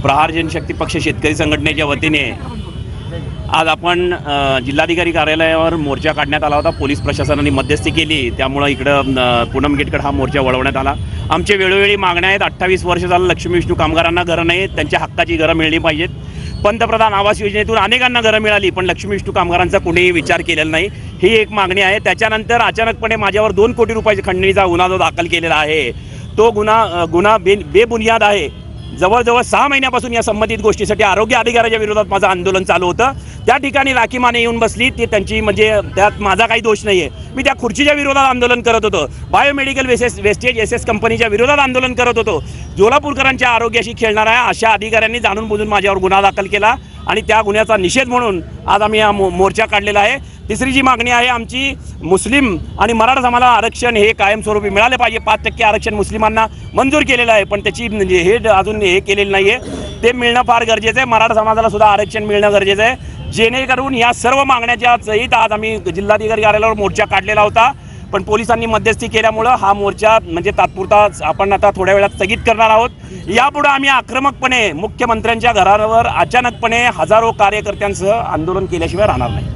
प्रहार जनशक्ती पक्ष शेतकरी संघटनेच्या वतीने आज आपण जिल्हाधिकारी कार्यालयावर मोर्चा काढण्यात आला होता। पोलीस प्रशासनाने मध्यस्थी केली, त्यामुळं इकडं पूनम गेटकडे हा मोर्चा वळवण्यात आला। आमचे वेळोवेळी मागण्या आहेत। 28 वर्ष झालं लक्ष्मी विष्णू कामगारांना घरं नाहीत, त्यांच्या हक्काची घरं मिळली पाहिजेत। पंतप्रधान आवास योजनेतून अनेकांना घरं मिळाली, पण लक्ष्मी विष्णू कामगारांचा कोणीही विचार केलेला नाही, ही एक मागणी आहे। त्याच्यानंतर अचानकपणे माझ्यावर 2 कोटी रुपयाचा खंडणीचा गुन्हा जो दाखल केलेला आहे, तो गुन्हा बेबुनियाद आहे। जवळजवळ 6 महिन्यापासून या संबंधित गोष्टीसाठी आरोग्य अधिकाऱ्याच्या विरोधात माझं आंदोलन चालू होतं। त्या ठिकाणी राखी माने येऊन बसली, ते त्यांची म्हणजे त्यात माझा काही दोष नाही आहे। मी त्या खुर्चीच्या विरोधात आंदोलन करत होतो, बायोमेडिकल वेस्टेज एस कंपनीच्या विरोधात आंदोलन करत होतो। जोलापूरकरांच्या आरोग्याशी खेळणाऱ्या अशा अधिकाऱ्यांनी जाणून बुजून माझ्यावर गुन्हा दाखल केला आणि त्या गुन्ह्याचा निषेध म्हणून आज आम्ही हा मोर्चा काढलेला आहे। तिसरी जी मागणी आहे आमची, मुस्लिम आणि मराठा समाजाला आरक्षण हे कायमस्वरूपी मिळाले पाहिजे। 5% आरक्षण मुस्लिमांना मंजूर केलेलं आहे, पण त्याची म्हणजे हे अजून हे केलेलं नाही आहे, ते मिळणं फार गरजेचं आहे। मराठा समाजाला सुद्धा आरक्षण मिळणं गरजेचं आहे, जेणेकरून या सर्व मागण्याच्या सहित आज आम्ही जिल्हाधिकारी कार्यालयावर मोर्चा काढलेला होता। पण पोलिसांनी मध्यस्थी केल्यामुळं हा मोर्चा म्हणजे तात्पुरता आपण आता थोड्या वेळात स्थगित करणार आहोत। यापुढे आम्ही आक्रमकपणे मुख्यमंत्र्यांच्या घरावर अचानकपणे हजारो कार्यकर्त्यांसह आंदोलन केल्याशिवाय राहणार नाही।